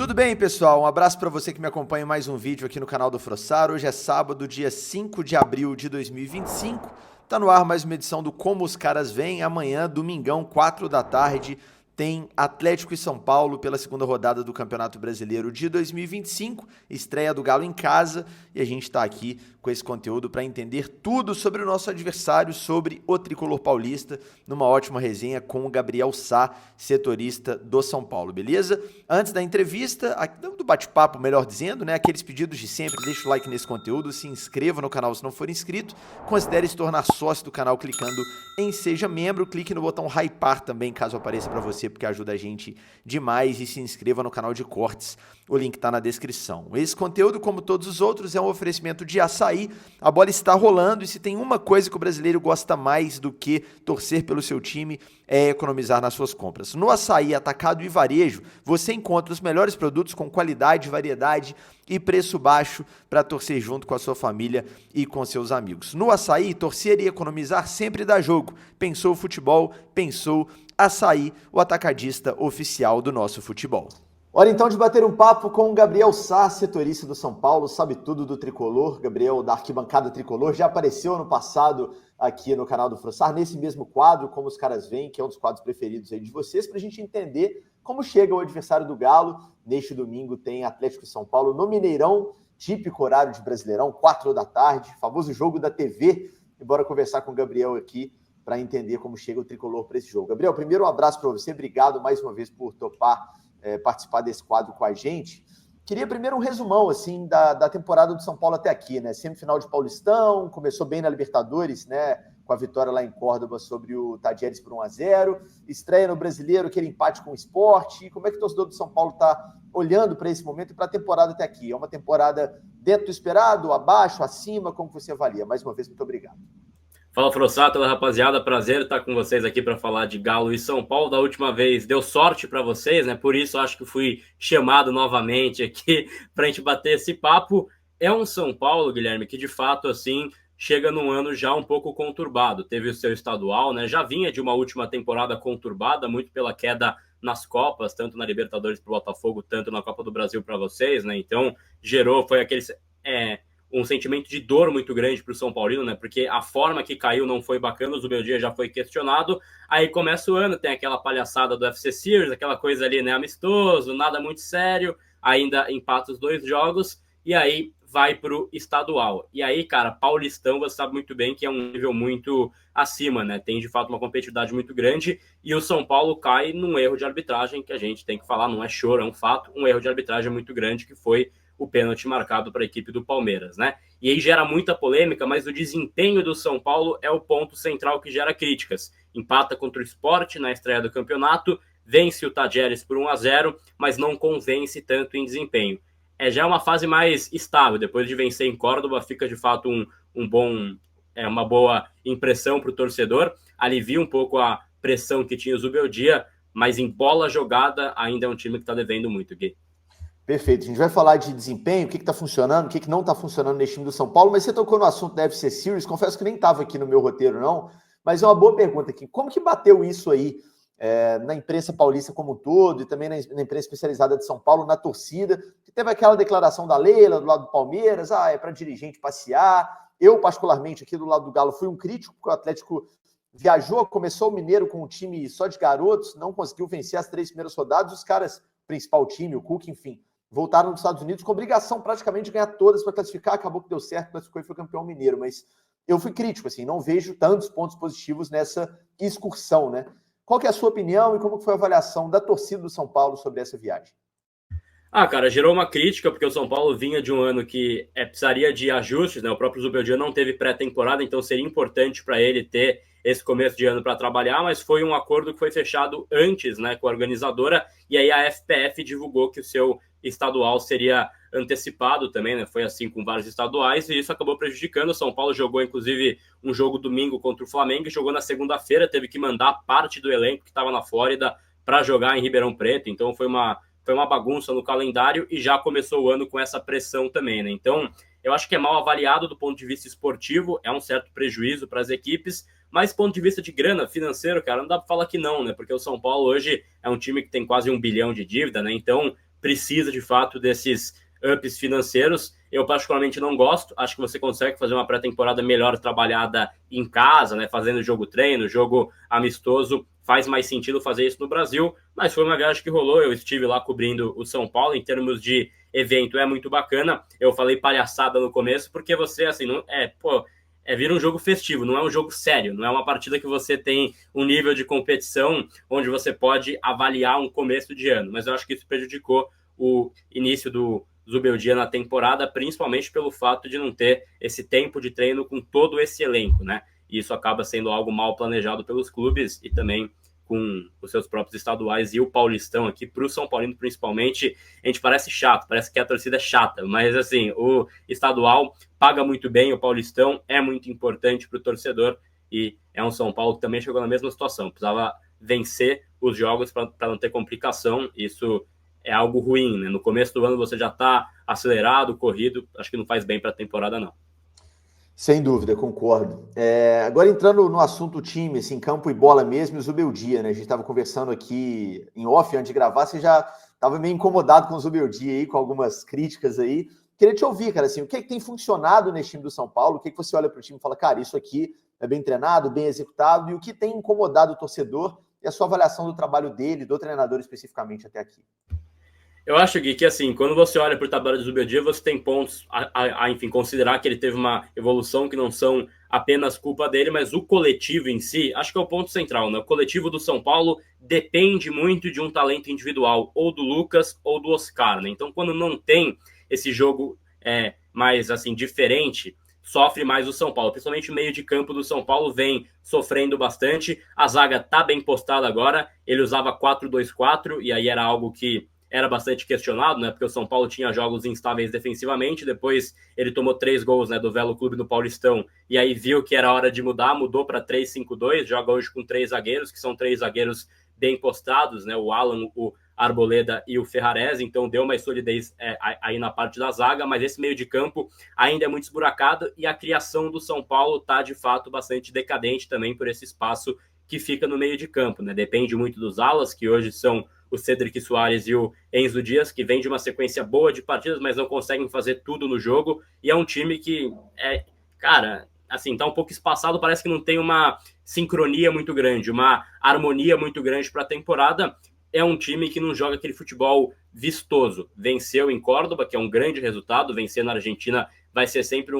Tudo bem, pessoal? Um abraço para você que me acompanha em mais um vídeo aqui no canal do Frossar. Hoje é sábado, dia 5 de abril de 2025. Tá no ar mais uma edição do Como os Caras Vêm. Amanhã, domingão, 4 da tarde, tem Atlético e São Paulo pela segunda rodada do Campeonato Brasileiro de 2025. Estreia do Galo em casa e a gente está aqui com esse conteúdo para entender tudo sobre o nosso adversário, sobre o Tricolor Paulista, numa ótima resenha com o Gabriel Sá, setorista do São Paulo, beleza? Antes da entrevista, do bate-papo, melhor dizendo, né? Aqueles pedidos de sempre, deixa o like nesse conteúdo, se inscreva no canal se não for inscrito, considere se tornar sócio do canal clicando em Seja Membro, clique no botão hypar também, caso apareça para você, porque ajuda a gente demais, e se inscreva no canal de cortes, o link está na descrição. Esse conteúdo, como todos os outros, é um oferecimento de açaí. A bola está rolando e se tem uma coisa que o brasileiro gosta mais do que torcer pelo seu time, é economizar nas suas compras. No Açaí Atacado e Varejo, você encontra os melhores produtos com qualidade, variedade e preço baixo para torcer junto com a sua família e com seus amigos. No Açaí, torcer e economizar sempre dá jogo. Pensou futebol, pensou Açaí, o atacadista oficial do nosso futebol. Hora então de bater um papo com o Gabriel Sá, setorista do São Paulo, sabe tudo do Tricolor. Gabriel, da Arquibancada Tricolor, já apareceu ano passado aqui no canal do Frossar, nesse mesmo quadro, Como os Caras Vêm, que é um dos quadros preferidos aí de vocês, para a gente entender como chega o adversário do Galo. Neste domingo tem Atlético e São Paulo no Mineirão, típico horário de Brasileirão, 4 da tarde, famoso jogo da TV. E bora conversar com o Gabriel aqui para entender como chega o Tricolor para esse jogo. Gabriel, primeiro um abraço para você, obrigado mais uma vez por topar participar desse quadro com a gente. Queria primeiro um resumão assim, da temporada do São Paulo até aqui, né? Semifinal de Paulistão, começou bem na Libertadores, né? Com a vitória lá em Córdoba sobre o Tadieres por 1-0, estreia no Brasileiro, aquele empate com o Sport. Como é que o torcedor do São Paulo está olhando para esse momento e para a temporada até aqui? É uma temporada dentro do esperado, abaixo, acima? Como você avalia? Mais uma vez, muito obrigado. Fala, Frossato, rapaziada, prazer estar com vocês aqui para falar de Galo e São Paulo. Da última vez deu sorte para vocês, né? Por isso acho que fui chamado novamente aqui para a gente bater esse papo. É um São Paulo, Guilherme, que de fato assim chega num ano já um pouco conturbado. Teve o seu estadual, né? Já vinha de uma última temporada conturbada, muito pela queda nas Copas, tanto na Libertadores para o Botafogo, tanto na Copa do Brasil para vocês, né? Então foi aquele um sentimento de dor muito grande para o São Paulino, né? Porque a forma que caiu não foi bacana, o Zubeldia já foi questionado. Aí começa o ano, tem aquela palhaçada do FC Series, aquela coisa ali, né? Amistoso, nada muito sério, ainda empata os 2 jogos, e aí vai pro estadual. E aí, cara, Paulistão, você sabe muito bem que é um nível muito acima, né? Tem de fato uma competitividade muito grande, e o São Paulo cai num erro de arbitragem que a gente tem que falar, não é choro, é um fato, um erro de arbitragem muito grande que foi o pênalti marcado para a equipe do Palmeiras, né? E aí gera muita polêmica, mas o desempenho do São Paulo é o ponto central que gera críticas. Empata contra o Sport na estreia do campeonato, vence o Tadieres por 1-0, mas não convence tanto em desempenho. Já uma fase mais estável, depois de vencer em Córdoba, fica de fato uma boa impressão para o torcedor, alivia um pouco a pressão que tinha o Zubeldia, mas em bola jogada ainda é um time que está devendo muito, Gui. Perfeito. A gente vai falar de desempenho, o que está funcionando, o que não está funcionando nesse time do São Paulo, mas você tocou no assunto da FC Series, confesso que nem estava aqui no meu roteiro, não, mas é uma boa pergunta aqui. Como que bateu isso aí na imprensa paulista como um todo e também na imprensa especializada de São Paulo, na torcida, que teve aquela declaração da Leila do lado do Palmeiras, é para dirigente passear. Eu, particularmente, aqui do lado do Galo, fui um crítico, porque o Atlético viajou, começou o Mineiro com um time só de garotos, não conseguiu vencer as 3 primeiras rodadas, os caras, principal time, o Cook, enfim, voltaram dos Estados Unidos com obrigação praticamente de ganhar todas para classificar, acabou que deu certo, classificou e foi campeão mineiro, mas eu fui crítico, assim, não vejo tantos pontos positivos nessa excursão, né? Qual que é a sua opinião e como foi a avaliação da torcida do São Paulo sobre essa viagem? Cara, gerou uma crítica, porque o São Paulo vinha de um ano que precisaria de ajustes, né? O próprio Zubeldia não teve pré-temporada, então seria importante para ele ter esse começo de ano para trabalhar, mas foi um acordo que foi fechado antes, né, com a organizadora, e aí a FPF divulgou que o seu estadual seria antecipado também, né? Foi assim com vários estaduais, e isso acabou prejudicando. O São Paulo jogou, inclusive, um jogo domingo contra o Flamengo, e jogou na segunda-feira, teve que mandar parte do elenco que estava na Flórida para jogar em Ribeirão Preto, então foi uma bagunça no calendário, e já começou o ano com essa pressão também, né? Então, eu acho que é mal avaliado do ponto de vista esportivo, é um certo prejuízo para as equipes, mas do ponto de vista de grana, financeiro, cara, não dá para falar que não, né? Porque o São Paulo hoje é um time que tem quase 1 bilhão de dívida, né? Então, precisa de fato desses ups financeiros. Eu particularmente não gosto, acho que você consegue fazer uma pré-temporada melhor trabalhada em casa, né, fazendo jogo-treino, jogo amistoso, faz mais sentido fazer isso no Brasil, mas foi uma viagem que rolou, eu estive lá cobrindo o São Paulo, em termos de evento é muito bacana, eu falei palhaçada no começo, porque você, assim, não, vira um jogo festivo, não é um jogo sério, não é uma partida que você tem um nível de competição onde você pode avaliar um começo de ano, mas eu acho que isso prejudicou o início do Zubeldia na temporada, principalmente pelo fato de não ter esse tempo de treino com todo esse elenco, né? E isso acaba sendo algo mal planejado pelos clubes e também com os seus próprios estaduais e o Paulistão aqui, para o São Paulino principalmente, a gente parece chato, parece que a torcida é chata, mas assim, o estadual paga muito bem, o Paulistão é muito importante para o torcedor e é um São Paulo que também chegou na mesma situação, precisava vencer os jogos para não ter complicação, isso é algo ruim, né? No começo do ano você já está acelerado, corrido, acho que não faz bem para a temporada, não. Sem dúvida, concordo. Agora entrando no assunto time, assim, campo e bola mesmo, e o Zubeldia, né? A gente estava conversando aqui em off, antes de gravar, você já estava meio incomodado com o Zubeldia aí, com algumas críticas aí. Queria te ouvir, cara, assim, o que é que tem funcionado nesse time do São Paulo? O que é que você olha para o time e fala, cara, isso aqui é bem treinado, bem executado, e o que tem incomodado o torcedor e a sua avaliação do trabalho dele, do treinador especificamente até aqui? Eu acho, Gui, que assim, quando você olha para o tabela de Zubeldia, você tem pontos enfim, considerar que ele teve uma evolução que não são apenas culpa dele, mas o coletivo em si, acho que é o ponto central, né? O coletivo do São Paulo depende muito de um talento individual, ou do Lucas ou do Oscar, né? Então, quando não tem esse jogo mais, assim, diferente, sofre mais o São Paulo, principalmente o meio de campo do São Paulo vem sofrendo bastante, a zaga tá bem postada agora, ele usava 4-2-4, e aí era algo que era bastante questionado, né? Porque o São Paulo tinha jogos instáveis defensivamente, depois ele tomou 3 gols, né, do Velo Clube no Paulistão, e aí viu que era hora de mudar, mudou para 3-5-2, joga hoje com 3 zagueiros, que são 3 zagueiros bem postados, né? O Alan, o Arboleda e o Ferrarese, então deu mais solidez aí na parte da zaga, mas esse meio de campo ainda é muito esburacado, e a criação do São Paulo tá, de fato, bastante decadente também por esse espaço que fica no meio de campo, né? Depende muito dos alas, que hoje são o Cedric Soares e o Enzo Dias, que vem de uma sequência boa de partidas, mas não conseguem fazer tudo no jogo, e é um time que, cara, assim, tá um pouco espaçado, parece que não tem uma sincronia muito grande, uma harmonia muito grande para a temporada. É um time que não joga aquele futebol vistoso. Venceu em Córdoba, que é um grande resultado, vencer na Argentina vai ser sempre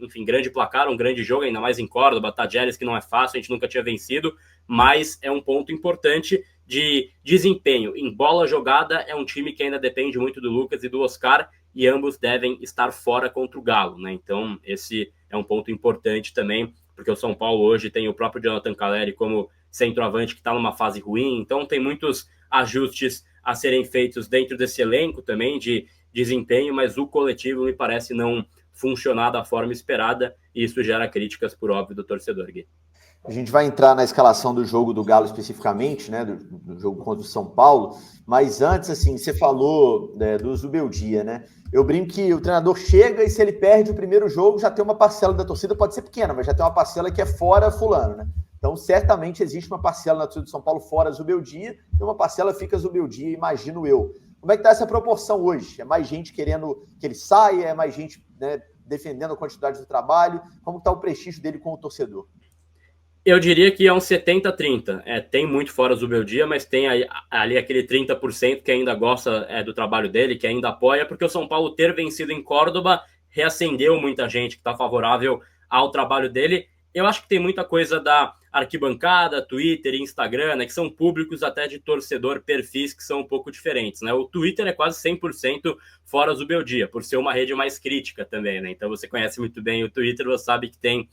enfim, grande placar, um grande jogo, ainda mais em Córdoba, Tadjeres, que não é fácil, a gente nunca tinha vencido, mas é um ponto importante de desempenho. Em bola jogada, é um time que ainda depende muito do Lucas e do Oscar, e ambos devem estar fora contra o Galo, né? Então, esse é um ponto importante também, porque o São Paulo hoje tem o próprio Jonathan Calleri como centroavante que está numa fase ruim, então tem muitos ajustes a serem feitos dentro desse elenco também de desempenho, mas o coletivo me parece não funcionar da forma esperada, e isso gera críticas, por óbvio, do torcedor, Gui. A gente vai entrar na escalação do jogo do Galo especificamente, né, do jogo contra o São Paulo, mas antes, assim, você falou do Zubeldia, né? Eu brinco que o treinador chega e se ele perde o primeiro jogo, já tem uma parcela da torcida, pode ser pequena, mas já tem uma parcela que é fora fulano, né? Então, certamente existe uma parcela na torcida do São Paulo fora Zubeldia e uma parcela fica Zubeldia, imagino eu. Como é que está essa proporção hoje? É mais gente querendo que ele saia? É mais gente, né, defendendo a quantidade do trabalho? Como está o prestígio dele com o torcedor? Eu diria que é um 70-30. Tem muito fora Zubeldia, mas tem ali aquele 30% que ainda gosta do trabalho dele, que ainda apoia, porque o São Paulo ter vencido em Córdoba reacendeu muita gente que está favorável ao trabalho dele. Eu acho que tem muita coisa da arquibancada, Twitter e Instagram, né, que são públicos até de torcedor, perfis que são um pouco diferentes, né? O Twitter é quase 100% fora Zubeldia, por ser uma rede mais crítica também, né? Então você conhece muito bem o Twitter, você sabe que tem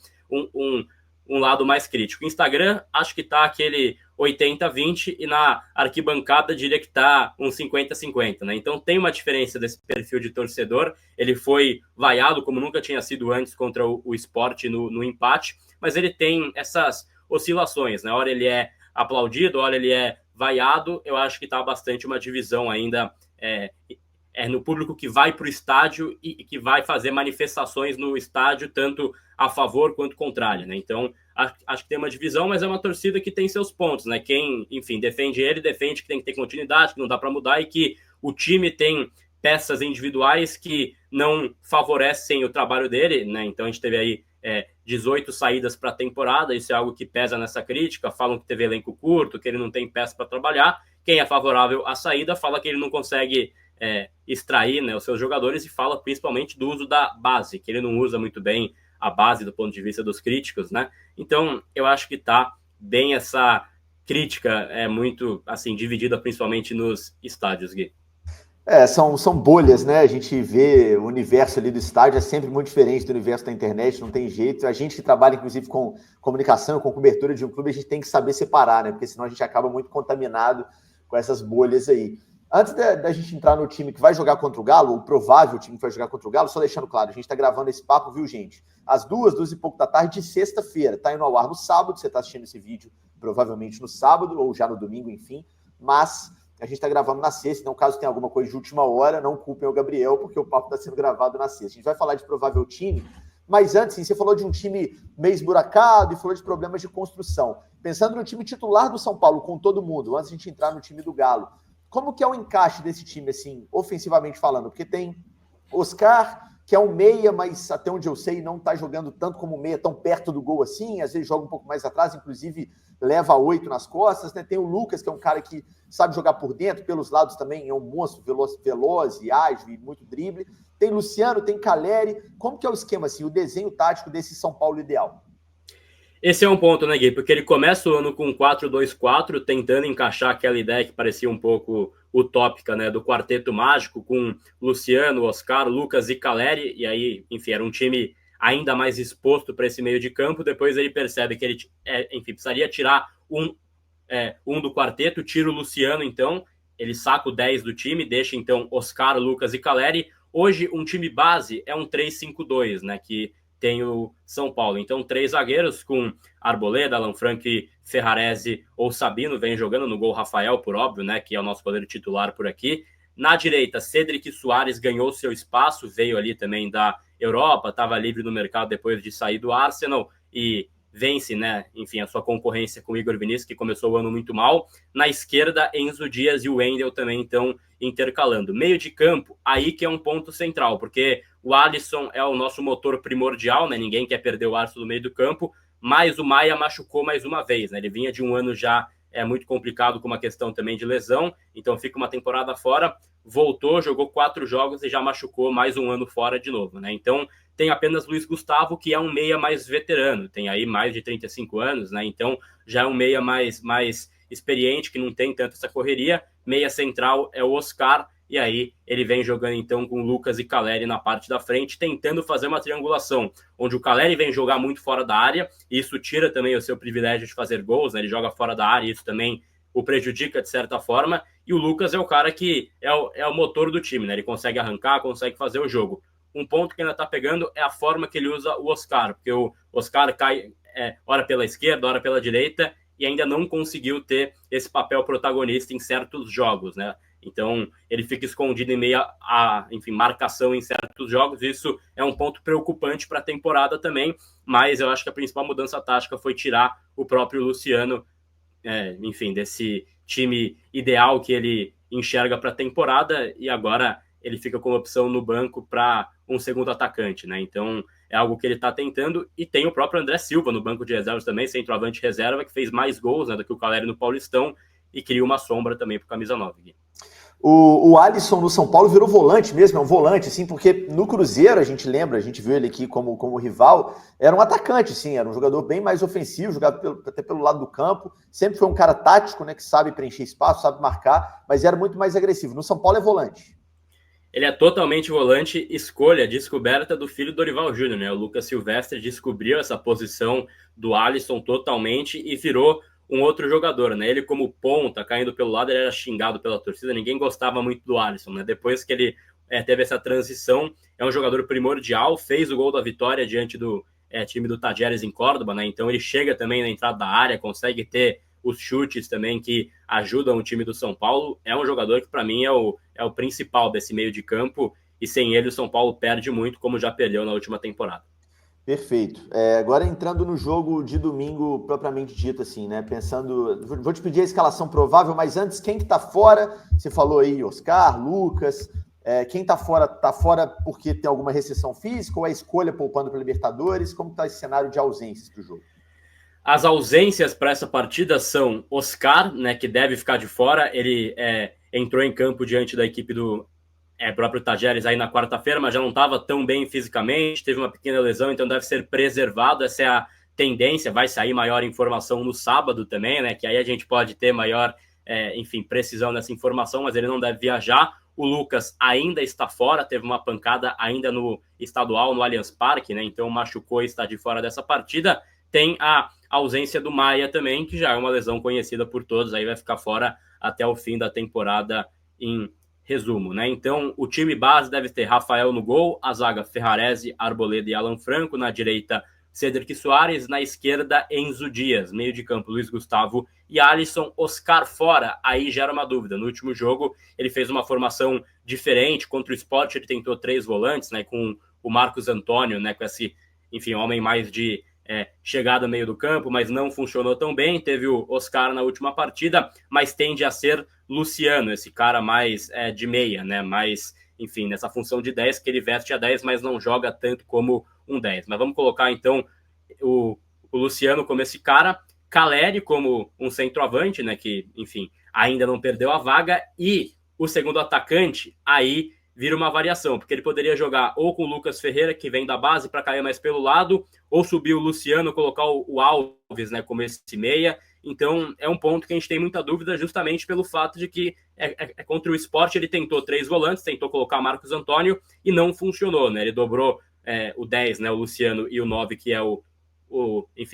um lado mais crítico. O Instagram, acho que tá aquele 80-20, e na arquibancada diria que tá um 50-50, né? Então tem uma diferença desse perfil de torcedor. Ele foi vaiado como nunca tinha sido antes contra o Sport no empate, mas ele tem essas oscilações, né? Hora ele é aplaudido, hora ele é vaiado. Eu acho que tá bastante uma divisão ainda no público que vai para o estádio e que vai fazer manifestações no estádio, tanto a favor quanto contrária, né? Então, acho que tem uma divisão, mas é uma torcida que tem seus pontos, né? Quem, enfim, defende ele, defende que tem que ter continuidade, que não dá para mudar, e que o time tem peças individuais que não favorecem o trabalho dele, né? Então a gente teve aí 18 saídas para a temporada, isso é algo que pesa nessa crítica, falam que teve elenco curto, que ele não tem peça para trabalhar. Quem é favorável à saída fala que ele não consegue extrair, né, os seus jogadores, e fala principalmente do uso da base, que ele não usa muito bem a base do ponto de vista dos críticos, né? Então eu acho que está bem, essa crítica muito assim dividida, principalmente nos estádios, Gui. São bolhas, né? A gente vê o universo ali do estádio é sempre muito diferente do universo da internet, não tem jeito. A gente que trabalha, inclusive, com comunicação, com cobertura de um clube, a gente tem que saber separar, né? Porque senão a gente acaba muito contaminado com essas bolhas aí. Antes da gente entrar no time que vai jogar contra o Galo, o provável time que vai jogar contra o Galo, só deixando claro, a gente tá gravando esse papo, viu, gente? Às 2 e pouco da tarde de sexta-feira. Tá indo ao ar no sábado, você tá assistindo esse vídeo provavelmente no sábado, ou já no domingo, enfim. Mas a gente está gravando na sexta, então caso tenha alguma coisa de última hora, não culpem o Gabriel, porque o papo está sendo gravado na sexta. A gente vai falar de provável time, mas antes, sim, você falou de um time meio esburacado e falou de problemas de construção. Pensando no time titular do São Paulo, com todo mundo, antes de a gente entrar no time do Galo, como que é o encaixe desse time, assim, ofensivamente falando? Porque tem Oscar, que é um meia, mas até onde eu sei, não está jogando tanto como meia, tão perto do gol assim, às vezes joga um pouco mais atrás, inclusive leva 8 nas costas, né? Tem o Lucas, que é um cara que sabe jogar por dentro, pelos lados também, é um monstro veloz e ágil e muito drible. Tem Luciano, tem Caleri. Como que é o esquema, assim, o desenho tático desse São Paulo ideal? Esse é um ponto, né, Gui? Porque ele começa o ano com 4-2-4, tentando encaixar aquela ideia que parecia um pouco utópica, né, do quarteto mágico, com Luciano, Oscar, Lucas e Caleri, e aí, enfim, era um time ainda mais exposto para esse meio de campo. Depois ele percebe que ele, enfim, precisaria tirar um do quarteto, tira o Luciano, então, ele saca o 10 do time, deixa, então, Oscar, Lucas e Caleri. Hoje, um time base é um 3-5-2, né, que tem o São Paulo. Então, 3 zagueiros com Arboleda, Lanfranchi, Ferrarese ou Sabino, vem jogando no gol Rafael, por óbvio, né, que é o nosso goleiro titular por aqui. Na direita, Cedric Soares ganhou seu espaço, veio ali também da Europa, estava livre no mercado depois de sair do Arsenal e vence, né, enfim, a sua concorrência com o Igor Vinícius, que começou o ano muito mal. Na esquerda, Enzo Dias e o Wendel também estão intercalando. Meio de campo, aí que é um ponto central, porque o Alisson é o nosso motor primordial, né? Ninguém quer perder o Alisson no meio do campo, mas o Maia machucou mais uma vez, né? Ele vinha de um ano já muito complicado com uma questão também de lesão, então fica uma temporada fora, voltou, jogou 4 jogos e já machucou mais um ano fora de novo, né? Então tem apenas Luiz Gustavo, que é um meia mais veterano, tem aí mais de 35 anos, né? Então já é um meia mais experiente, que não tem tanto essa correria. Meia central é o Oscar, e aí ele vem jogando então com Lucas e Caleri na parte da frente, tentando fazer uma triangulação, onde o Caleri vem jogar muito fora da área, e isso tira também o seu privilégio de fazer gols, né? Ele joga fora da área, e isso também o prejudica de certa forma, e o Lucas é o cara que é o motor do time, né? Ele consegue arrancar, consegue fazer o jogo. Um ponto que ainda tá pegando é a forma que ele usa o Oscar, porque o Oscar cai ora pela esquerda, ora pela direita, e ainda não conseguiu ter esse papel protagonista em certos jogos, né? Então, ele fica escondido em meio enfim, marcação em certos jogos. Isso é um ponto preocupante para a temporada também, mas eu acho que a principal mudança tática foi tirar o próprio Luciano, enfim, desse time ideal que ele enxerga para a temporada, e agora ele fica com opção no banco para um segundo atacante, né? Então, é algo que ele está tentando, e tem o próprio André Silva no banco de reservas também, centroavante reserva, que fez mais gols, né, do que o Caleri no Paulistão, e cria uma sombra também para o camisa 9. O Alisson no São Paulo virou volante mesmo, é um volante, assim, porque no Cruzeiro, a gente lembra, a gente viu ele aqui como rival, era um atacante, sim, era um jogador bem mais ofensivo, jogava até pelo lado do campo, sempre foi um cara tático, né, que sabe preencher espaço, sabe marcar, mas era muito mais agressivo. No São Paulo é volante. Ele é totalmente volante, escolha, descoberta do filho do Dorival Júnior, né? O Lucas Silvestre descobriu essa posição do Alisson totalmente e virou um outro jogador, né? Ele como ponta, caindo pelo lado, ele era xingado pela torcida, ninguém gostava muito do Alisson, né? Depois que ele teve essa transição, é um jogador primordial, fez o gol da vitória diante do time do Tajeres em Córdoba, né? Então ele chega também na entrada da área, consegue ter os chutes também que ajudam o time do São Paulo. É um jogador que para mim é o principal desse meio de campo, e sem ele o São Paulo perde muito, como já perdeu na última temporada. Perfeito. Agora entrando no jogo de domingo propriamente dito, assim, né? Pensando, vou te pedir a escalação provável, mas antes, quem que tá fora? Você falou aí, Oscar, Lucas. Quem tá fora porque tem alguma restrição física ou é escolha poupando para Libertadores? Como tá esse cenário de ausências para o jogo? As ausências para essa partida são Oscar, né, que deve ficar de fora. Ele entrou em campo diante da equipe do próprio Tajeres aí na quarta-feira, mas já não estava tão bem fisicamente, teve uma pequena lesão, então deve ser preservado. Essa é a tendência. Vai sair maior informação no sábado também, né, que aí a gente pode ter maior, precisão nessa informação, mas ele não deve viajar. O Lucas ainda está fora, teve uma pancada ainda no estadual, no Allianz Parque, né, então machucou e está de fora dessa partida. Tem a ausência do Maia também, que já é uma lesão conhecida por todos, aí vai ficar fora até o fim da temporada em resumo, né? Então, o time base deve ter Rafael no gol, a zaga Ferrarese, Arboleda e Alan Franco, na direita Cedric Soares, na esquerda Enzo Dias, meio de campo Luiz Gustavo e Alisson. Oscar fora, aí gera uma dúvida. No último jogo ele fez uma formação diferente, contra o Sport ele tentou 3 volantes, né, com o Marcos Antônio, né, com esse, homem mais de chegada no meio do campo, mas não funcionou tão bem. Teve o Oscar na última partida, mas tende a ser Luciano, esse cara mais de meia, né? Mais, nessa função de 10, que ele veste a 10, mas não joga tanto como um 10. Mas vamos colocar, então, o Luciano como esse cara, Caleri como um centroavante, né? Que, ainda não perdeu a vaga, e o segundo atacante, aí vira uma variação, porque ele poderia jogar ou com o Lucas Ferreira, que vem da base, para cair mais pelo lado, ou subir o Luciano, colocar o Alves, né, como esse meia. Então é um ponto que a gente tem muita dúvida, justamente pelo fato de que contra o Sport ele tentou 3 volantes, tentou colocar Marcos Antônio e não funcionou, né? Ele dobrou o 10, né, o Luciano, e o 9, que é o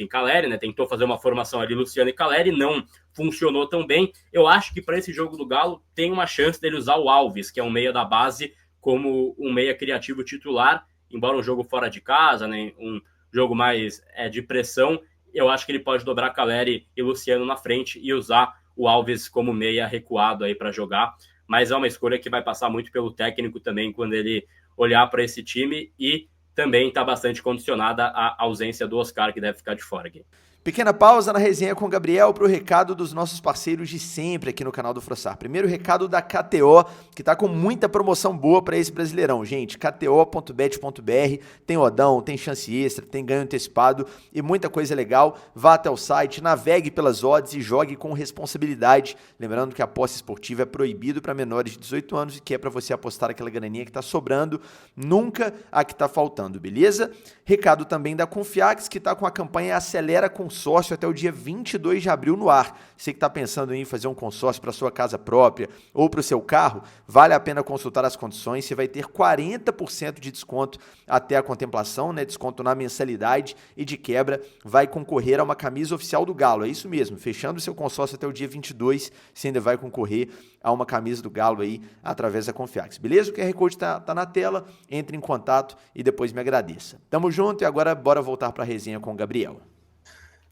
Caleri, né? Tentou fazer uma formação ali, Luciano e Caleri, não funcionou tão bem. Eu acho que para esse jogo do Galo tem uma chance dele usar o Alves, que é um meia da base, como um meia criativo titular, embora um jogo fora de casa, né? Um jogo mais de pressão. Eu acho que ele pode dobrar Caleri e Luciano na frente e usar o Alves como meia recuado aí para jogar. Mas é uma escolha que vai passar muito pelo técnico também quando ele olhar para esse time, e também está bastante condicionada à ausência do Oscar, que deve ficar de fora aqui. Pequena pausa na resenha com o Gabriel para o recado dos nossos parceiros de sempre aqui no canal do Frossar. Primeiro, o recado da KTO, que está com muita promoção boa para esse Brasileirão. Gente, kto.bet.br, tem odão, tem chance extra, tem ganho antecipado e muita coisa legal. Vá até o site, navegue pelas odds e jogue com responsabilidade. Lembrando que a aposta esportiva é proibido para menores de 18 anos e que é para você apostar aquela graninha que está sobrando, nunca a que está faltando, beleza? Recado também da Confiax, que está com a campanha Acelera Consórcio até o dia 22 de abril no ar. Você que está pensando em fazer um consórcio para sua casa própria ou para o seu carro, vale a pena consultar as condições. Você vai ter 40% de desconto até a contemplação, né? Desconto na mensalidade, e de quebra vai concorrer a uma camisa oficial do Galo. É isso mesmo, fechando o seu consórcio até o dia 22, você ainda vai concorrer a uma camisa do Galo aí através da Confiax. Beleza? O QR Code tá na tela, entre em contato e depois me agradeça. Tamo junto, e agora bora voltar para a resenha com o Gabriel.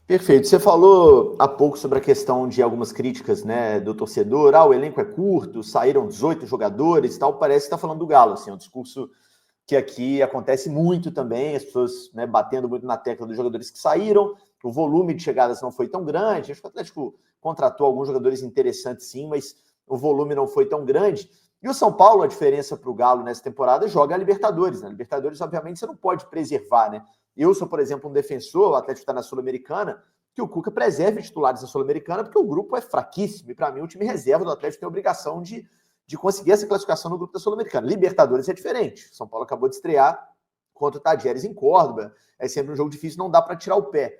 Perfeito. Você falou há pouco sobre a questão de algumas críticas, né, do torcedor. O elenco é curto, saíram 18 jogadores e tal. Parece que está falando do Galo, assim, é um discurso que aqui acontece muito também, as pessoas, né, batendo muito na tecla dos jogadores que saíram. O volume de chegadas não foi tão grande. Acho que o Atlético contratou alguns jogadores interessantes, sim, mas o volume não foi tão grande. E o São Paulo, a diferença para o Galo nessa temporada, joga a Libertadores, né? Libertadores, obviamente, você não pode preservar, né? Eu sou, por exemplo, um defensor, o Atlético está na Sul-Americana, que o Cuca preserve titulares da Sul-Americana, porque o grupo é fraquíssimo, e para mim o time reserva do Atlético tem a obrigação de conseguir essa classificação no grupo da Sul-Americana. Libertadores é diferente. São Paulo acabou de estrear contra o Tajeres em Córdoba, é sempre um jogo difícil, não dá para tirar o pé.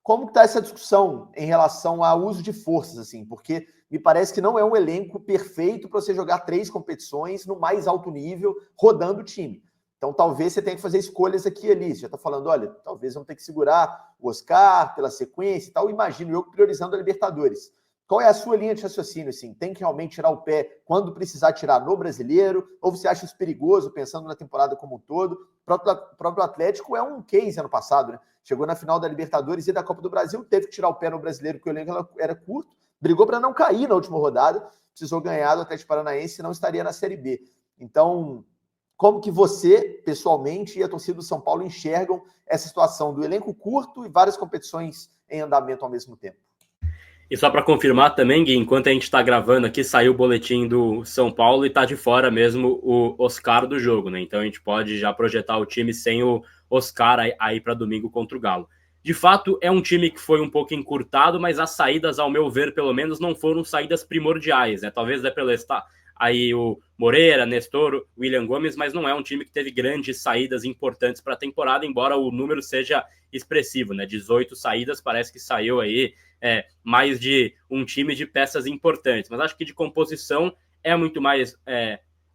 Como está essa discussão em relação ao uso de forças, assim? Porque me parece que não é um elenco perfeito para você jogar 3 competições no mais alto nível, rodando o time. Então, talvez você tenha que fazer escolhas aqui e ali. Você já está falando, olha, talvez vamos ter que segurar o Oscar pela sequência e tal. Imagino eu priorizando a Libertadores. Qual é a sua linha de raciocínio, assim? Tem que realmente tirar o pé quando precisar tirar no Brasileiro? Ou você acha isso perigoso, pensando na temporada como um todo? O próprio Atlético é um case ano passado, né? Chegou na final da Libertadores e da Copa do Brasil, teve que tirar o pé no Brasileiro, porque o elenco era curto, brigou para não cair na última rodada, precisou ganhar do Atlético Paranaense, senão estaria na Série B. Então, como que você, pessoalmente, e a torcida do São Paulo enxergam essa situação do elenco curto e várias competições em andamento ao mesmo tempo. E só para confirmar também, Gui, enquanto a gente está gravando aqui, saiu o boletim do São Paulo e está de fora mesmo o Oscar do jogo, né? Então a gente pode já projetar o time sem o Oscar aí para domingo contra o Galo. De fato, é um time que foi um pouco encurtado, mas as saídas, ao meu ver, pelo menos, não foram saídas primordiais, né? Talvez dê para listar aí o Moreira, Nestor, William Gomes, mas não é um time que teve grandes saídas importantes para a temporada, embora o número seja expressivo, né? 18 saídas, parece que saiu aí mais de um time de peças importantes, mas acho que de composição é muito mais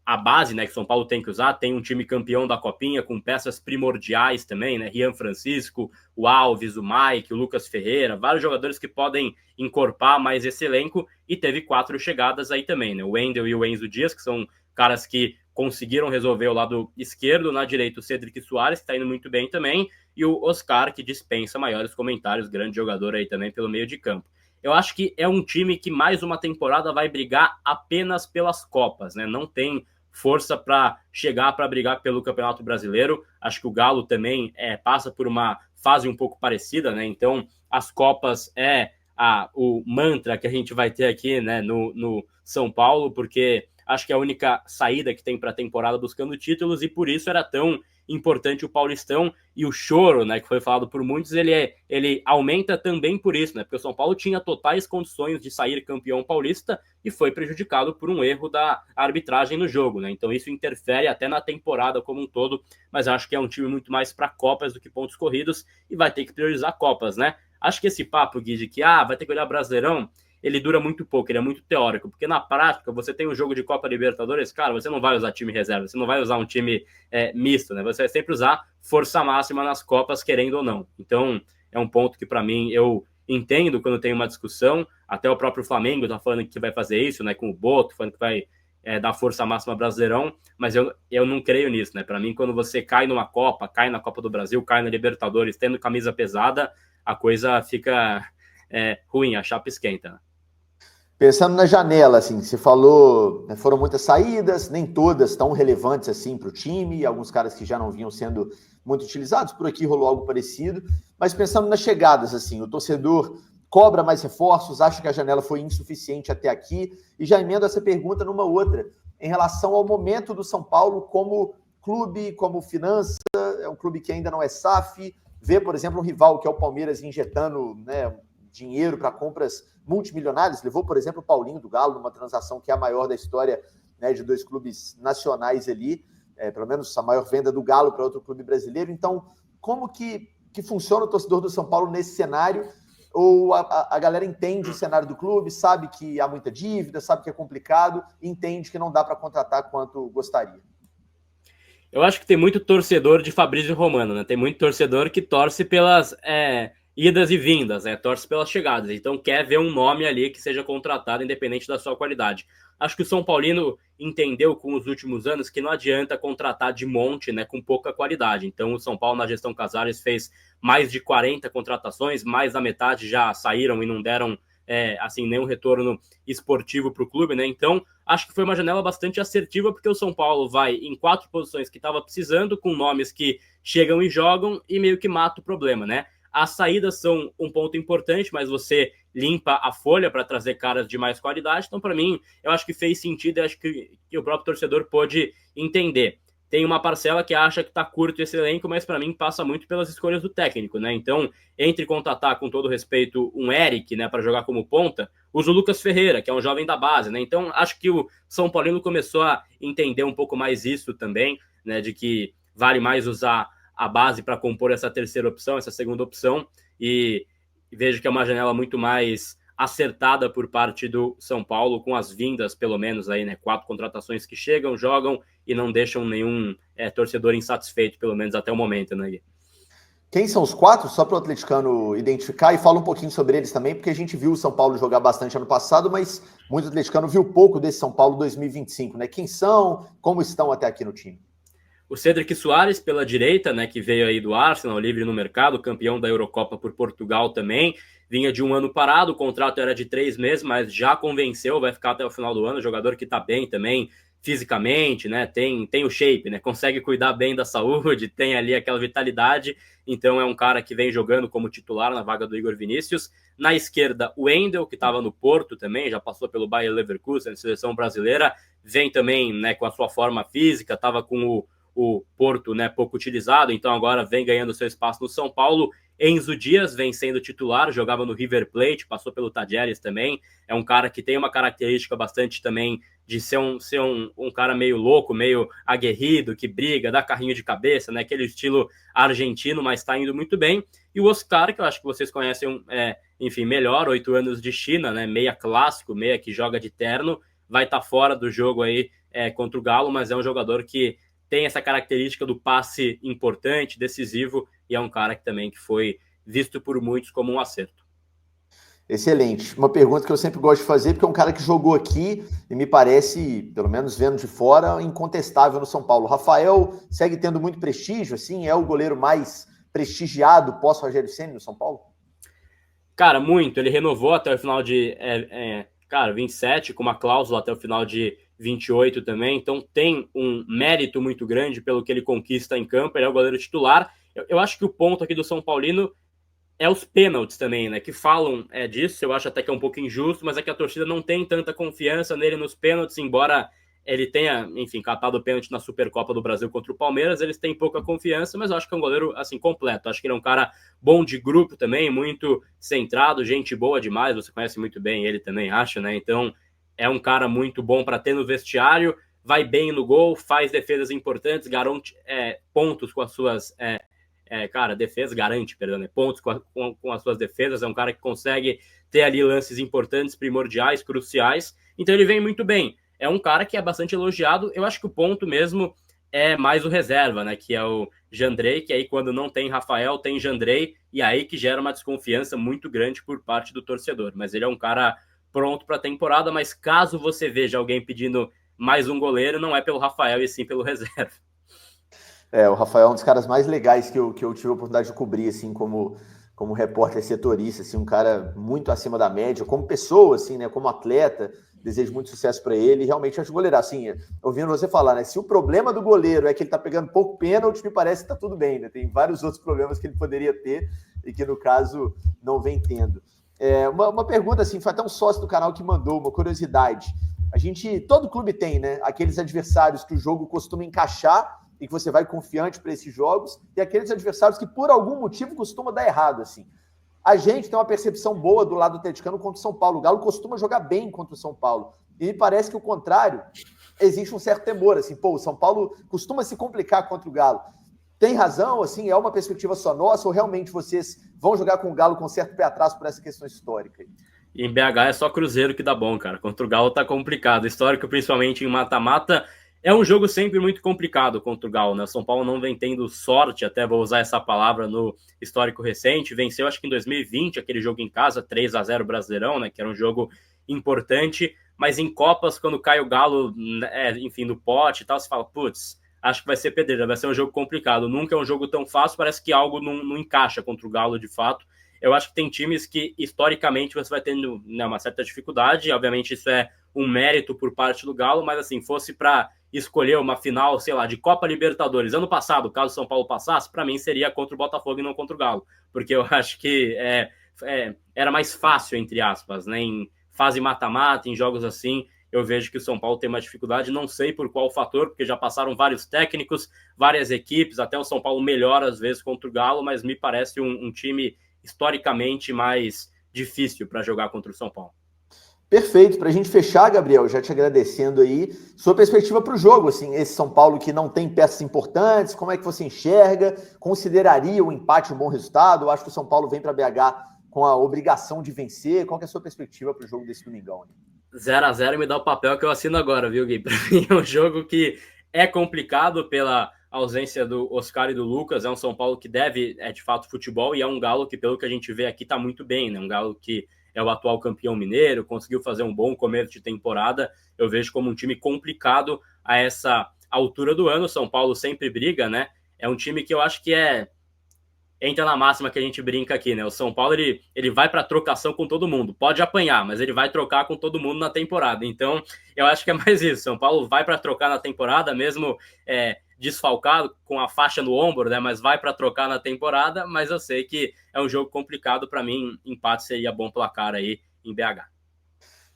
a base, né, que São Paulo tem que usar. Tem um time campeão da Copinha com peças primordiais também, né, Rian Francisco, o Alves, o Mike, o Lucas Ferreira, vários jogadores que podem encorpar mais esse elenco, e teve 4 chegadas aí também, né, o Wendel e o Enzo Dias, que são caras que conseguiram resolver o lado esquerdo. Na direita o Cedric Soares, que está indo muito bem também, e o Oscar, que dispensa maiores comentários, grande jogador aí também pelo meio de campo. Eu acho que é um time que mais uma temporada vai brigar apenas pelas Copas, né? Não tem força para chegar para brigar pelo Campeonato Brasileiro. Acho que o Galo também passa por uma fase um pouco parecida, né? Então as Copas o mantra que a gente vai ter aqui, né, no São Paulo, porque acho que é a única saída que tem para a temporada buscando títulos, e por isso era tão importante o Paulistão. E o choro, né, que foi falado por muitos, ele aumenta também por isso, né, porque o São Paulo tinha totais condições de sair campeão paulista e foi prejudicado por um erro da arbitragem no jogo, né, então isso interfere até na temporada como um todo, mas acho que é um time muito mais para Copas do que pontos corridos, e vai ter que priorizar Copas, né. Acho que esse papo, Gui, de que vai ter que olhar Brasileirão, ele dura muito pouco, ele é muito teórico, porque na prática você tem um jogo de Copa Libertadores, cara, você não vai usar time reserva, você não vai usar um time misto, né? Você vai sempre usar força máxima nas Copas, querendo ou não. Então, é um ponto que para mim, eu entendo quando tem uma discussão, até o próprio Flamengo tá falando que vai fazer isso, né, com o Boto, falando que vai dar força máxima Brasileirão, mas eu não creio nisso, né? Para mim, quando você cai numa Copa, cai na Copa do Brasil, cai na Libertadores, tendo camisa pesada, a coisa fica ruim, a chapa esquenta. Pensando na janela, assim, você falou, né, foram muitas saídas, nem todas tão relevantes assim para o time, alguns caras que já não vinham sendo muito utilizados, por aqui rolou algo parecido, mas pensando nas chegadas, assim, o torcedor cobra mais reforços, acha que a janela foi insuficiente até aqui, e já emendo essa pergunta numa outra, em relação ao momento do São Paulo como clube, como finança, é um clube que ainda não é SAF, vê, por exemplo, um rival que é o Palmeiras injetando, né, dinheiro para compras multimilionárias, levou, por exemplo, o Paulinho do Galo numa transação que é a maior da história, né, de 2 clubes nacionais ali, pelo menos a maior venda do Galo para outro clube brasileiro. Então, como que funciona o torcedor do São Paulo nesse cenário? Ou a galera entende o cenário do clube, sabe que há muita dívida, sabe que é complicado, entende que não dá para contratar quanto gostaria? Eu acho que tem muito torcedor de Fabrício Romano, né? Tem muito torcedor que torce pelas idas e vindas, né? Torce pelas chegadas. Então quer ver um nome ali que seja contratado, independente da sua qualidade. Acho que o São Paulino entendeu com os últimos anos que não adianta contratar de monte, né, com pouca qualidade. Então o São Paulo, na gestão Casares, fez mais de 40 contratações, mais da metade já saíram e não deram assim, nenhum retorno esportivo para o clube, né? Então, acho que foi uma janela bastante assertiva, porque o São Paulo vai em 4 posições que estava precisando, com nomes que chegam e jogam e meio que mata o problema, né? As saídas são um ponto importante, mas você limpa a folha para trazer caras de mais qualidade. Então, para mim, eu acho que fez sentido e acho que o próprio torcedor pôde entender. Tem uma parcela que acha que está curto esse elenco, mas para mim passa muito pelas escolhas do técnico, né? Então, entre contratar, com todo respeito, um Eric, né, para jogar como ponta, usa o Lucas Ferreira, que é um jovem da base, né? Então, acho que o São Paulino começou a entender um pouco mais isso também, né, de que vale mais usar a base para compor essa terceira opção, essa segunda opção, e vejo que é uma janela muito mais acertada por parte do São Paulo, com as vindas, pelo menos, aí, né, 4 contratações que chegam, jogam e não deixam nenhum torcedor insatisfeito, pelo menos até o momento, né, Gui? Quem são os 4? Só para o atleticano identificar, e fala um pouquinho sobre eles também, porque a gente viu o São Paulo jogar bastante ano passado, mas muito atleticano viu pouco desse São Paulo 2025, né? Quem são, como estão até aqui no time? O Cedric Soares pela direita, né, que veio aí do Arsenal, livre no mercado, campeão da Eurocopa por Portugal também, vinha de um ano parado, o contrato era de 3 meses, mas já convenceu, vai ficar até o final do ano, jogador que tá bem também, fisicamente, né? Tem o shape, né? Consegue cuidar bem da saúde, tem ali aquela vitalidade. Então é um cara que vem jogando como titular na vaga do Igor Vinícius. Na esquerda, o Wendel, que estava no Porto também, já passou pelo Bayer Leverkusen, seleção brasileira, vem também, né, com a sua forma física, estava com o Porto, né, pouco utilizado, então agora vem ganhando seu espaço no São Paulo. Enzo Dias vem sendo titular, jogava no River Plate, passou pelo Tajeres também, é um cara que tem uma característica bastante também de ser um cara meio louco, meio aguerrido, que briga, dá carrinho de cabeça, né, aquele estilo argentino, mas está indo muito bem. E o Oscar, que eu acho que vocês conhecem, enfim, melhor, 8 anos de China, né, meia clássico, meia que joga de terno, vai estar fora do jogo aí contra o Galo, mas é um jogador que tem essa característica do passe importante, decisivo, e é um cara que também que foi visto por muitos como um acerto. Excelente. Uma pergunta que eu sempre gosto de fazer, porque é um cara que jogou aqui e me parece, pelo menos vendo de fora, incontestável no São Paulo. Rafael segue tendo muito prestígio, assim, é o goleiro mais prestigiado pós-Rogério Ceni no São Paulo? Cara, muito. Ele renovou até o final de 27, com uma cláusula até o final de 28 também. Então tem um mérito muito grande pelo que ele conquista em campo. Ele é o goleiro titular. Eu acho que o ponto aqui do São Paulino é os pênaltis também, né? Que falam disso. Eu acho até que é um pouco injusto, mas é que a torcida não tem tanta confiança nele nos pênaltis, embora ele tenha, enfim, catado o pênalti na Supercopa do Brasil contra o Palmeiras. Eles têm pouca confiança, mas eu acho que é um goleiro, assim, completo. Acho que ele é um cara bom de grupo também, muito centrado, gente boa demais. Você conhece muito bem ele também, acho, né? Então, é um cara muito bom para ter no vestiário, vai bem no gol, faz defesas importantes, garante pontos com as suas... defesa, garante, perdão, né? Pontos com as suas defesas. É um cara que consegue ter ali lances importantes, primordiais, cruciais. Então, ele vem muito bem. É um cara que é bastante elogiado. Eu acho que o ponto mesmo é mais o reserva, né? Que é o Jandrei, que aí quando não tem Rafael, tem Jandrei, e aí que gera uma desconfiança muito grande por parte do torcedor. Mas ele é um cara pronto para a temporada, mas caso você veja alguém pedindo mais um goleiro, não é pelo Rafael e sim pelo reserva. O Rafael é um dos caras mais legais que eu tive a oportunidade de cobrir, assim, como repórter setorista, assim, um cara muito acima da média, como pessoa, assim, né, como atleta. Desejo muito sucesso para ele. E realmente acho goleiro, assim, ouvindo você falar, né? Se o problema do goleiro é que ele tá pegando pouco pênalti, me parece que tá tudo bem, né? Tem vários outros problemas que ele poderia ter e que, no caso, não vem tendo. Uma pergunta, assim, foi até um sócio do canal que mandou, uma curiosidade. Todo clube tem, né? Aqueles adversários que o jogo costuma encaixar e que você vai confiante para esses jogos, e aqueles adversários que, por algum motivo, costuma dar errado, assim. A gente tem uma percepção boa do lado atleticano contra o São Paulo. O Galo costuma jogar bem contra o São Paulo. E me parece que o contrário, existe um certo temor. Assim, o São Paulo costuma se complicar contra o Galo. Tem razão? Assim, é uma perspectiva só nossa ou realmente vocês vão jogar com o Galo com certo pé atrás por essa questão histórica? E em BH é só Cruzeiro que dá bom, cara. Contra o Galo tá complicado. Histórico, principalmente em mata-mata, é um jogo sempre muito complicado contra o Galo, né? O São Paulo não vem tendo sorte, até vou usar essa palavra no histórico recente. Venceu, acho que em 2020, aquele jogo em casa, 3-0 Brasileirão, né? Que era um jogo importante. Mas em Copas, quando cai o Galo, enfim, no pote e tal, você fala, putz, acho que vai ser pedreira, vai ser um jogo complicado. Nunca é um jogo tão fácil, parece que algo não encaixa contra o Galo, de fato. Eu acho que tem times que, historicamente, você vai tendo, né, uma certa dificuldade. Obviamente, isso é um mérito por parte do Galo, mas, assim, fosse para escolher uma final, sei lá, de Copa Libertadores ano passado, caso o São Paulo passasse, para mim seria contra o Botafogo e não contra o Galo, porque eu acho que era mais fácil, entre aspas, né? Em fase mata-mata, em jogos assim, eu vejo que o São Paulo tem uma dificuldade, não sei por qual fator, porque já passaram vários técnicos, várias equipes, até o São Paulo melhora às vezes contra o Galo, mas me parece um time historicamente mais difícil para jogar contra o São Paulo. Perfeito. Para a gente fechar, Gabriel, já te agradecendo aí, sua perspectiva para o jogo, assim, esse São Paulo que não tem peças importantes, como é que você enxerga? Consideraria o empate um bom resultado? Eu acho que o São Paulo vem para BH com a obrigação de vencer. Qual que é a sua perspectiva para o jogo desse domingão? 0-0 me dá o papel que eu assino agora, viu, Gui? Para mim é um jogo que é complicado pela ausência do Oscar e do Lucas. É um São Paulo que deve, de fato, futebol, e é um Galo que, pelo que a gente vê aqui, tá muito bem, né? Um Galo que é o atual campeão mineiro, conseguiu fazer um bom começo de temporada. Eu vejo como um time complicado a essa altura do ano. São Paulo sempre briga, né? É um time que eu acho que entra na máxima que a gente brinca aqui, né? O São Paulo, ele vai para trocação com todo mundo. Pode apanhar, mas ele vai trocar com todo mundo na temporada. Então, eu acho que é mais isso. São Paulo vai para trocar na temporada, mesmo desfalcado, com a faixa no ombro, né? Mas vai para trocar na temporada. Mas eu sei que é um jogo complicado para mim. Empate seria bom placar aí em BH.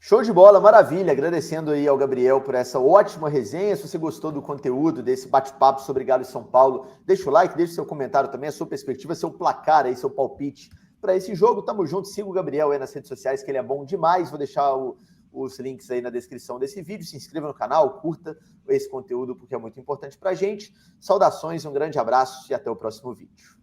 Show de bola, maravilha. Agradecendo aí ao Gabriel por essa ótima resenha. Se você gostou do conteúdo, desse bate-papo sobre Galo e São Paulo, deixa o like, deixa o seu comentário também, a sua perspectiva, seu placar aí, seu palpite para esse jogo. Tamo junto, siga o Gabriel aí nas redes sociais, que ele é bom demais. Vou deixar os links aí na descrição desse vídeo. Se inscreva no canal, curta esse conteúdo, porque é muito importante pra gente. Saudações, um grande abraço e até o próximo vídeo.